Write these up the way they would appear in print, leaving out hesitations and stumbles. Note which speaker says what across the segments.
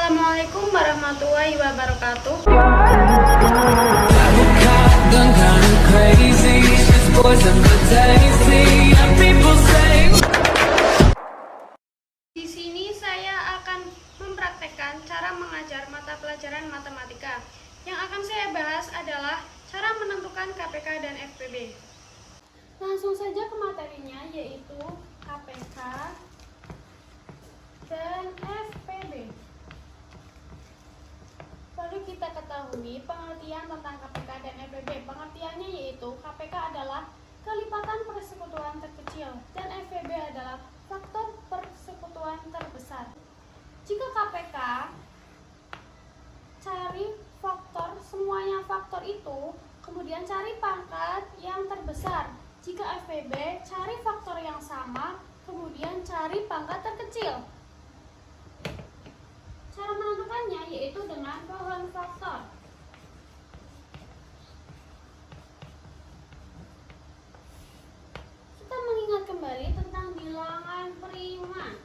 Speaker 1: Assalamualaikum warahmatullahi wabarakatuh. Di sini saya akan mempraktekkan cara mengajar mata pelajaran matematika. Yang akan saya bahas adalah cara menentukan KPK dan FPB. Langsung saja ke materinya, yaitu KPK dan FPB. Lalu kita ketahui pengertian tentang KPK dan FPB. Pengertiannya yaitu KPK adalah kelipatan persekutuan terkecil dan FPB adalah faktor persekutuan terbesar. Jika KPK, cari faktor, semuanya faktor itu, kemudian cari pangkat yang terbesar. Jika FPB, cari faktor yang sama, kemudian cari pangkat terkecil. Cara menentukannya yaitu dengan pohon faktor. Kita mengingat kembali tentang bilangan prima.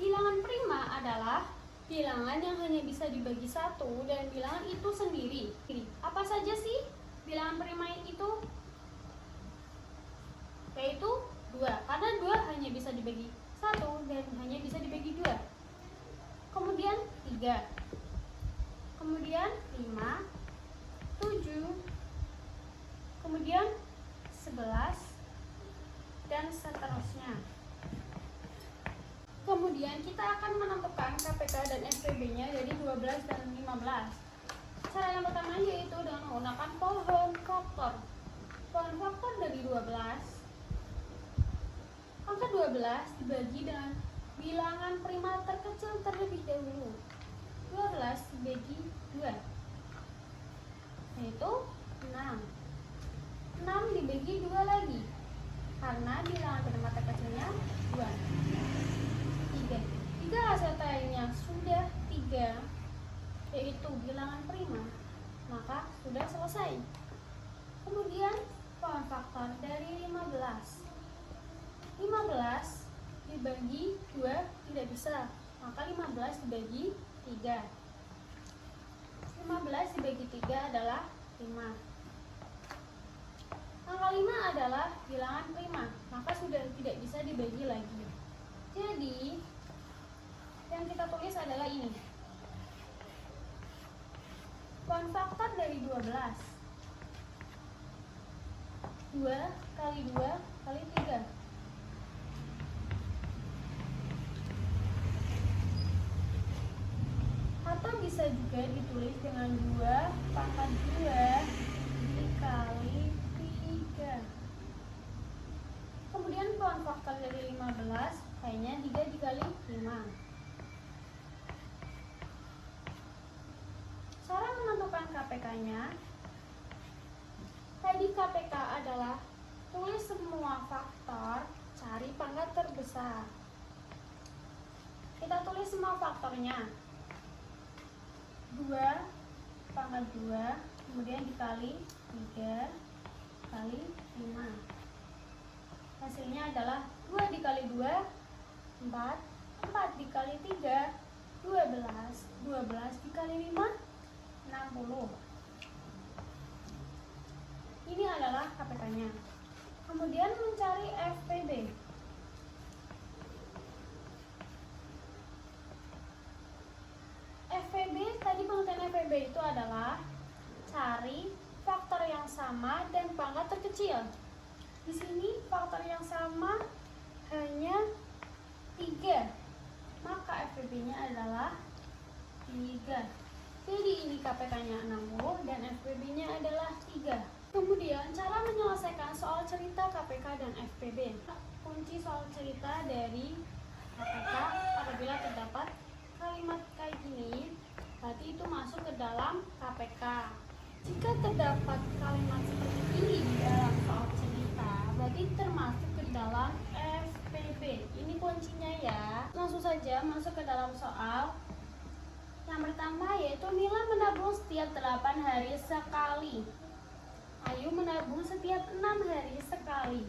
Speaker 1: Bilangan prima adalah bilangan yang hanya bisa dibagi satu dan bilangan itu sendiri. Apa saja sih bilangan prima itu? Yaitu 2, karena 2 hanya bisa dibagi 1 dan hanya bisa dibagi 2. Kemudian 3, kemudian 5, 7, kemudian 11, dan seterusnya. Kemudian kita akan menentukan KPK dan FPB-nya jadi 12 dan 15. Cara yang pertama yaitu dengan menggunakan pohon faktor. Pohon faktor dari 12, angka 12 dibagi dengan bilangan prima terkecil terlebih dahulu. 12 dibagi 2, yaitu 6. 6 dibagi 2 lagi, karena bilangan prima terkecilnya 2. 3. Jika hasil tayangnya sudah 3, yaitu bilangan prima, maka sudah selesai. Kemudian pohon faktor dari 15. 15 dibagi 2 tidak bisa, maka 15 dibagi 3. 15 dibagi 3 adalah 5. Angka 5 adalah bilangan prima, maka sudah tidak bisa dibagi lagi. Jadi, yang kita tulis adalah ini. Pohon faktor dari 12. 2 kali 2 kali 3. Atau bisa juga ditulis dengan 2 pangkat 2 dikali 3. Kemudian pohon faktor dari 15 hanya 3 dikali 5. Cara menentukan KPK-nya, tadi KPK adalah tulis semua faktor, cari pangkat terbesar. Kita tulis semua faktornya. 2 pangkat 2, kemudian dikali 3 kali 5. Hasilnya adalah 2 dikali 2, 4. 4 dikali 3, 12. 12 dikali 5, 60. Ini adalah KPK-nya. Kemudian mencari FPB. FPB, tadi pengertian FPB itu adalah cari faktor yang sama dan pangkat terkecil. Di sini faktor yang sama hanya 3, maka FPB-nya adalah 3. Jadi ini KPK-nya 60 dan FPB-nya adalah 3. Kemudian cara menyelesaikan soal cerita KPK dan FPB. Kunci soal cerita dari KPK apabila terdapat kalimat kayak gini, berarti itu masuk ke dalam KPK. Jika terdapat kalimat seperti ini di dalam soal cerita, berarti termasuk ke dalam FPB. Ini kuncinya ya. Langsung saja masuk ke dalam soal. Yang pertama yaitu Mila menabung setiap 8 hari sekali. Ayu menabung setiap 6 hari sekali.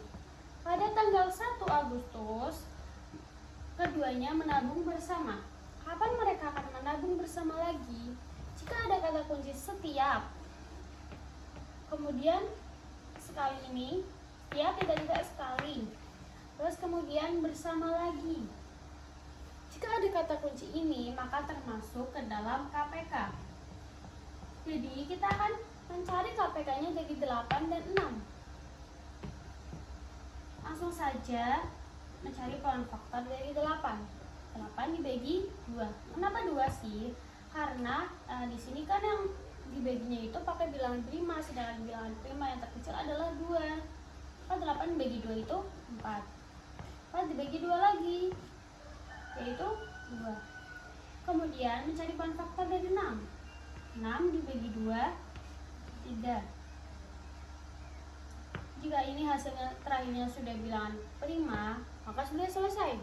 Speaker 1: Pada tanggal 1 Agustus keduanya menabung bersama. Kapan mereka akan menabung bersama lagi? Jika ada kata kunci setiap. Kemudian sekali ini, setiap tidak sekali. Terus kemudian bersama lagi. Jika ada kata kunci ini, maka termasuk ke dalam KPK. Jadi kita akan mencari KPK-nya dari 8 dan 6. Langsung saja mencari peluang faktor dari 8. 8 dibagi 2. Kenapa 2 sih? Karena di sini kan yang dibaginya itu pakai bilangan prima, sedangkan bilangan prima yang terkecil adalah 2. Maka 8 dibagi 2 itu 4. 4 dibagi 2 lagi, yaitu 2. Kemudian mencari peluang faktor dari 6. 6 dibagi 2, 3. Jika ini hasilnya terakhirnya sudah bilangan prima, maka sudah selesai.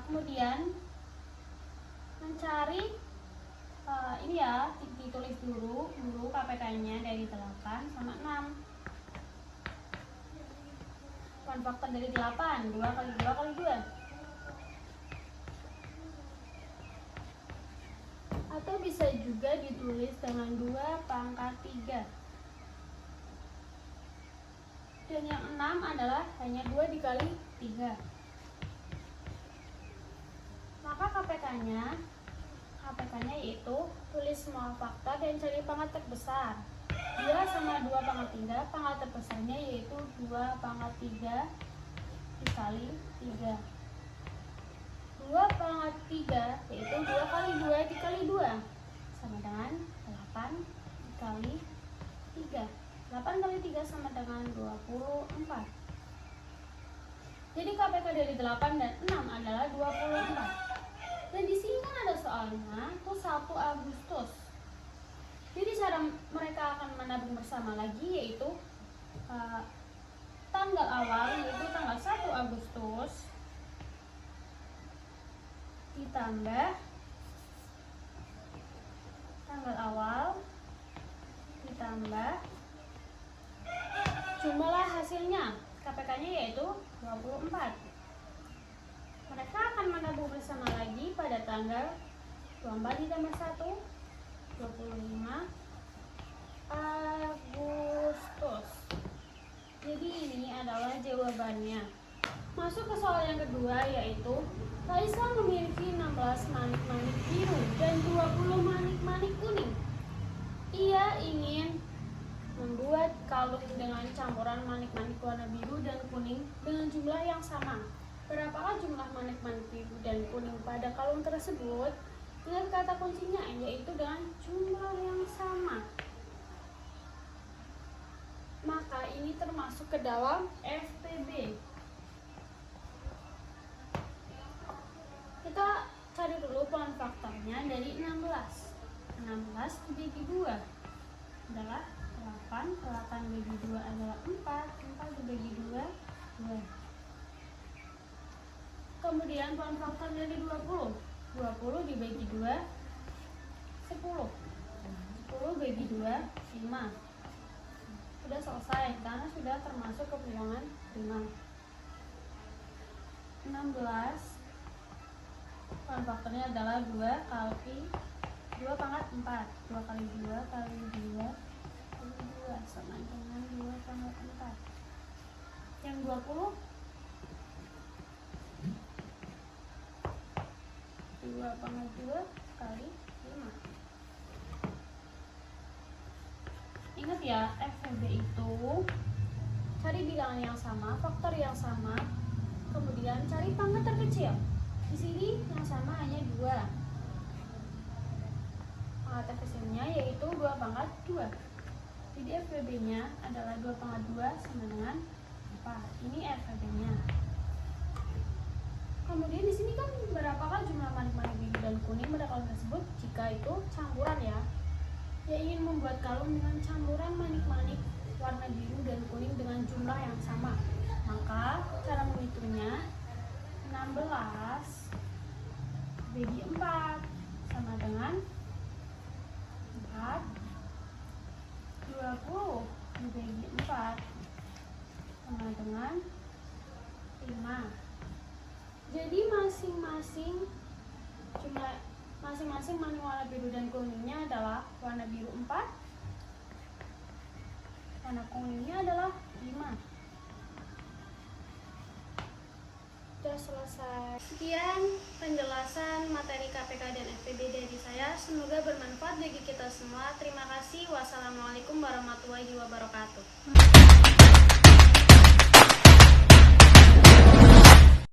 Speaker 1: Kemudian mencari ini ya, ditulis dulu KPK-nya dari 8 sama 6. Peluang faktor dari 8, 2 kali 2 kali 2. Atau bisa juga ditulis dengan 2 pangkat 3. Dan yang 6 adalah hanya 2 dikali 3. Maka KPK-nya yaitu tulis semua faktor dan cari pangkat terbesar. 2 sama 2 pangkat 3, pangkat terbesarnya yaitu 2 pangkat 3 dikali 3. 2 pangkat 3 yaitu 2 kali 2 dikali 2 sama dengan 8 dikali 3. 8 kali 3 sama dengan 24. Jadi KPK dari 8 dan 6 adalah 24. Dan di sini kan ada soalnya tuh 1 Agustus. Jadi cara mereka akan menabung bersama lagi yaitu tanggal awal yaitu tanggal 1 Agustus ditambah tanggal awal ditambah jumlah hasilnya. KPK-nya yaitu 24. Mereka akan menabung bersama lagi pada tanggal 24 ditambah 1, 25 Agustus. Jadi ini adalah jawabannya. Masuk ke soal yang kedua yaitu Raisa memiliki 16 manik-manik biru dan 20 manik-manik kuning. Ia ingin membuat kalung dengan campuran manik-manik warna biru dan kuning dengan jumlah yang sama. Berapakah jumlah manik-manik biru dan kuning pada kalung tersebut? Dengan kata kuncinya yaitu dengan jumlah yang sama. Maka ini termasuk ke dalam FPB. Kita cari dulu peluang faktornya dari 16. 16 dibagi 2 adalah 8. 8 dibagi 2 adalah 4. 4 dibagi 2, 2. Kemudian peluang faktor dari 20. 20 dibagi 2, 10. 10 bagi 2, 5. Sudah selesai karena sudah termasuk ke bilangan 5. 16. Peluang faktornya adalah 2 kali 2 pangkat 4. 2 kali 2 kali 2 kali 2 sama dengan 2 pangkat 4. Yang 20 2 pangkat 2 kali 5. Ingat ya, FPB itu cari bilangan yang sama, faktor yang sama, kemudian cari pangkat terkecil. Di sini yang sama hanya 2. Pangkat terkecilnya yaitu 2 pangkat 2. Jadi FPB-nya adalah 2 pangkat 2 sama dengan 4. Ini FPB-nya. Kemudian di sini kan berapakah jumlah manik-manik biru dan kuning pada kalung tersebut? Jika itu campuran ya. Dia ingin membuat kalung dengan campuran manik-manik warna biru dan kuning dengan jumlah yang sama. Maka cara menghitungnya 16 bagi 4 sama dengan 4. 20 dibagi 4 sama dengan 5. masing-masing maning warna biru dan kuningnya adalah warna biru 4, warna kuningnya adalah 5. Sudah selesai. Sekian penjelasan materi KPK dan FPB dari saya. Semoga bermanfaat bagi kita semua. Terima kasih. Wassalamualaikum warahmatullahi wabarakatuh.